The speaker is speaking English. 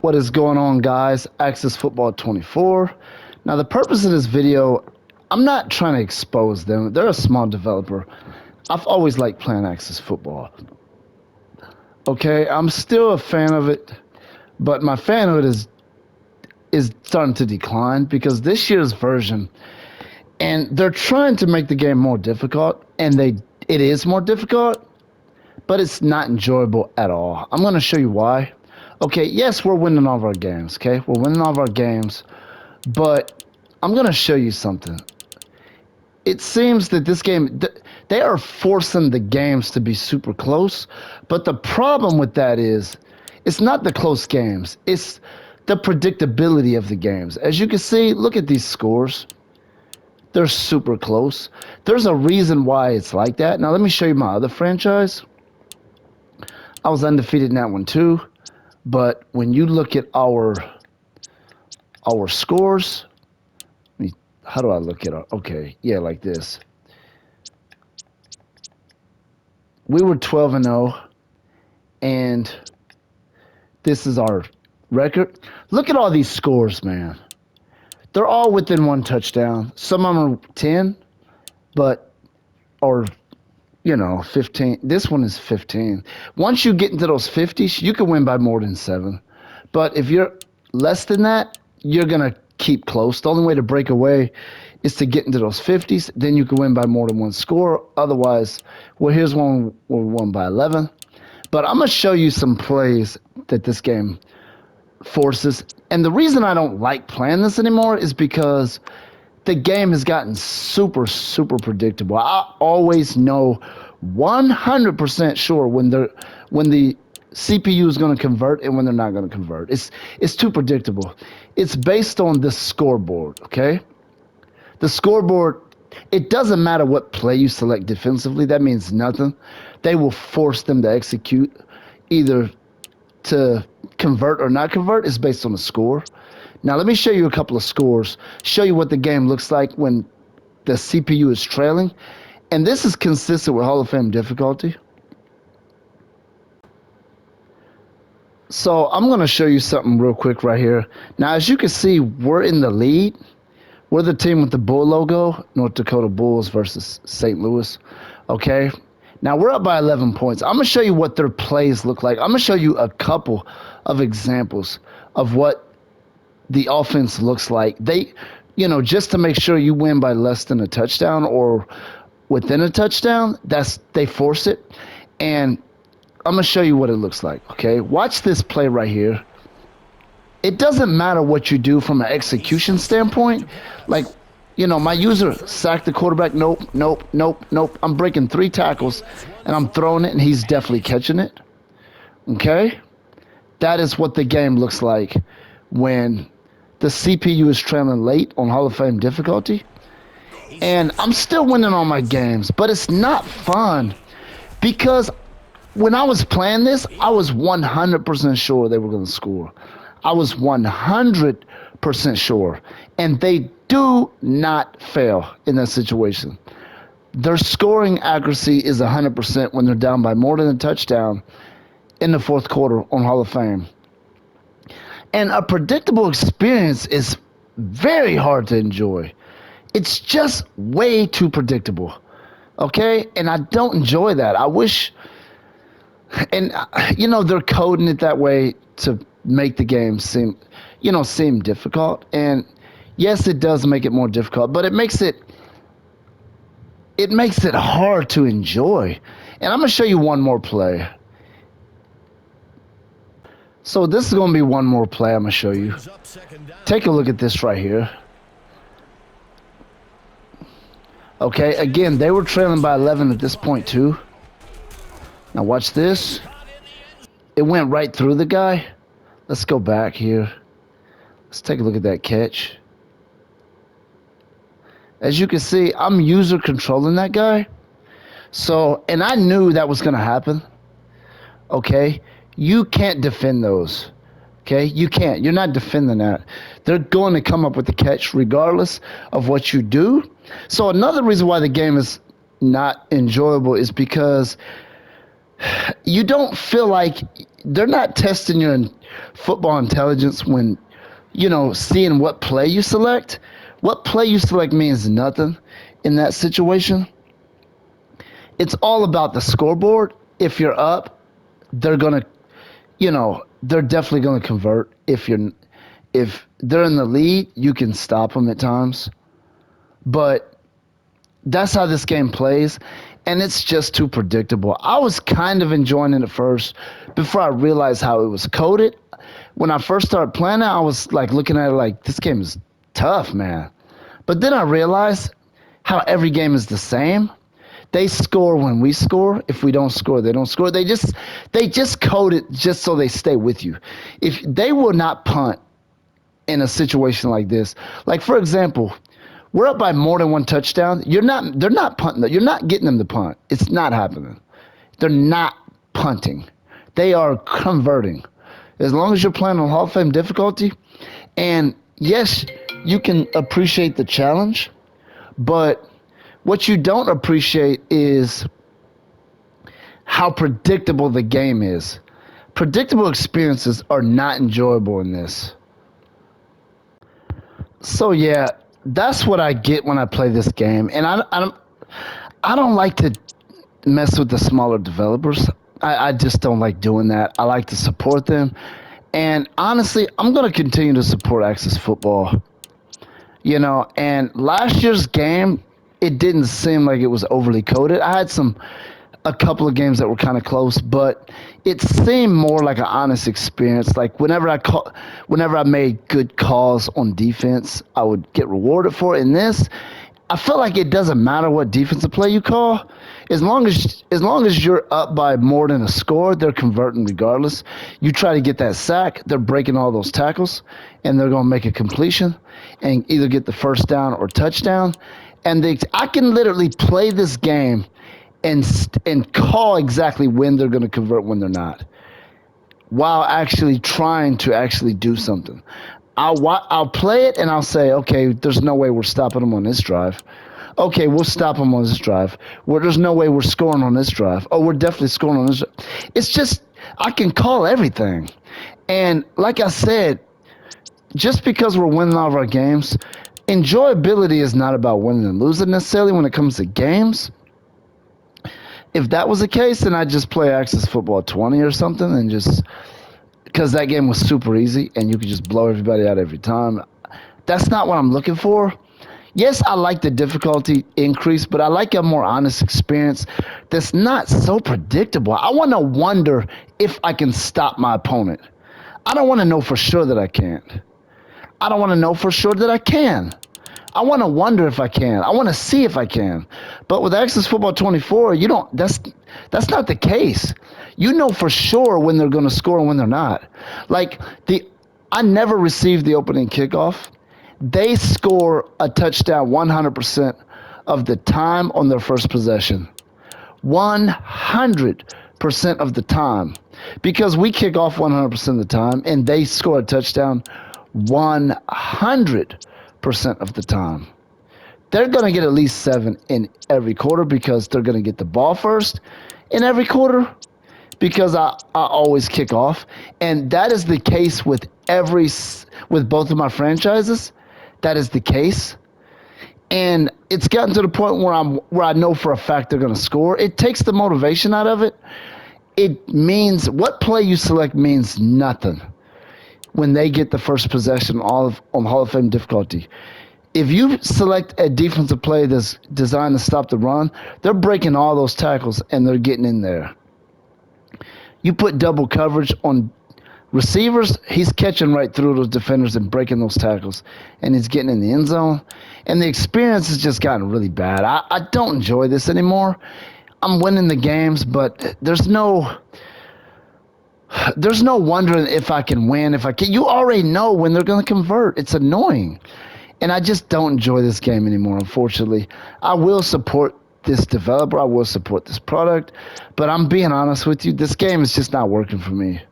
What is going on, guys? Access Football 24. Now, the purpose of this video, I'm not trying to expose them. They're a small developer. I've always liked playing Access Football. Okay, I'm still a fan of it, but my fanhood is starting to decline because this year's version, and they're trying to make the game more difficult, and it is more difficult, but it's not enjoyable at all. I'm going to show you why. Okay, yes, we're winning all of our games, okay? We're winning all of our games, but I'm going to show you something. It seems that this game, they are forcing the games to be super close, but the problem with that is it's not the close games. It's the predictability of the games. As you can see, look at these scores. They're super close. There's a reason why it's like that. Now, let me show you my other franchise. I was undefeated in that one too. But when you look at our scores, how do I look at it? Okay, yeah, like this. We were 12-0, and this is our record. Look at all these scores, man. They're all within one touchdown. Some of them are 10, or 15. This one is 15. Once you get into those 50s, you can win by more than 7. But if you're less than that, you're going to keep close. The only way to break away is to get into those 50s. Then you can win by more than one score. Otherwise, well, here's one where we won by 11. But I'm going to show you some plays that this game forces. And the reason I don't like playing this anymore is because the game has gotten super, super predictable. I always know 100% sure when the CPU is going to convert and when they're not going to convert. It's too predictable. It's based on the scoreboard, okay? The scoreboard, it doesn't matter what play you select defensively. That means nothing. They will force them to execute either to convert or not convert. It's based on the score. Now, let me show you a couple of scores, show you what the game looks like when the CPU is trailing. And this is consistent with Hall of Fame difficulty. So I'm going to show you something real quick right here. Now, as you can see, we're in the lead. We're the team with the bull logo, North Dakota Bulls versus St. Louis. Okay. Now, we're up by 11 points. I'm going to show you what their plays look like. I'm going to show you a couple of examples of what the offense looks like. They, just to make sure you win by less than a touchdown or within a touchdown, they force it. And I'm going to show you what it looks like, okay? Watch this play right here. It doesn't matter what you do from an execution standpoint. Like, my user sacked the quarterback. Nope, nope, nope, nope. I'm breaking 3 tackles, and I'm throwing it, and he's definitely catching it, okay? That is what the game looks like when the CPU is trailing late on Hall of Fame difficulty. And I'm still winning all my games, but it's not fun because when I was playing this, I was 100% sure they were going to score. I was 100% sure. And they do not fail in that situation. Their scoring accuracy is 100% when they're down by more than a touchdown in the fourth quarter on Hall of Fame. And a predictable experience is very hard to enjoy. It's just way too predictable, okay? And I don't enjoy that. I wish, and they're coding it that way to make the game seem difficult. And yes, it does make it more difficult, but it makes it hard to enjoy. And I'm gonna show you one more play. So this is going to be one more play I'm going to show you. Take a look at this right here. Okay, again, they were trailing by 11 at this point too. Now watch this. It went right through the guy. Let's go back here. Let's take a look at that catch. As you can see, I'm user controlling that guy. So, and I knew that was going to happen. Okay. You can't defend those, okay? You can't. You're not defending that. They're going to come up with the catch regardless of what you do. So another reason why the game is not enjoyable is because you don't feel like they're not testing your football intelligence when, seeing what play you select. What play you select means nothing in that situation. It's all about the scoreboard. If you're up, they're gonna, they're definitely gonna convert. If they're in the lead, you can stop them at times. But that's how this game plays, and it's just too predictable. I was kind of enjoying it at first before I realized how it was coded. When I first started playing it, I was like looking at it like, this game is tough, man. But then I realized how every game is the same. They score when we score. If we don't score, they don't score. They just code it just so they stay with you. If they will not punt in a situation like this, like for example, we're up by more than one touchdown. They're not punting. You're not getting them to punt. It's not happening. They're not punting. They are converting. As long as you're playing on Hall of Fame difficulty, and yes, you can appreciate the challenge, but what you don't appreciate is how predictable the game is. Predictable experiences are not enjoyable in this. So yeah, that's what I get when I play this game, and I don't like to mess with the smaller developers. I just don't like doing that. I like to support them, and honestly, I'm gonna continue to support Access Football. And last year's game, it didn't seem like it was overly coded. I had a couple of games that were kind of close, but it seemed more like an honest experience. Like whenever I made good calls on defense, I would get rewarded for it. In this, I feel like it doesn't matter what defensive play you call, as long as you're up by more than a score, they're converting regardless. You try to get that sack, they're breaking all those tackles, and they're gonna make a completion, and either get the first down or touchdown. And I can literally play this game and call exactly when they're going to convert, when they're not, while actually trying to actually do something. I'll play it and I'll say, okay, there's no way we're stopping them on this drive. Okay, we'll stop them on this drive. There's no way we're scoring on this drive. Oh, we're definitely scoring on this. It's just, I can call everything. And like I said, just because we're winning all of our games, enjoyability is not about winning and losing necessarily when it comes to games. If that was the case, then I'd just play Access Football 20 or something, and just because that game was super easy and you could just blow everybody out every time. That's not what I'm looking for. Yes, I like the difficulty increase, but I like a more honest experience that's not so predictable. I want to wonder if I can stop my opponent. I don't want to know for sure that I can't. I don't want to know for sure that I can. I want to wonder if I can. I want to see if I can. But with Access Football 24, you don't. That's not the case. You know for sure when they're going to score and when they're not. Like I never received the opening kickoff. They score a touchdown 100% of the time on their first possession. 100% of the time. Because we kick off 100% of the time, and they score a touchdown 100% of the time. They're going to get at least 7 in every quarter because they're going to get the ball first in every quarter, because I always kick off. And that is the case with both of my franchises. That is the case. And it's gotten to the point where I know for a fact they're going to score. It takes the motivation out of it. It means what play you select means nothing when they get the first possession on Hall of Fame difficulty. If you select a defensive play that's designed to stop the run, they're breaking all those tackles and they're getting in there. You put double coverage on receivers, he's catching right through those defenders and breaking those tackles, and he's getting in the end zone. And the experience has just gotten really bad. I don't enjoy this anymore. I'm winning the games, but there's no wondering if I can win, if I can. You already know when they're going to convert. It's annoying. And I just don't enjoy this game anymore, unfortunately. I will support this developer. I will support this product. But I'm being honest with you, this game is just not working for me.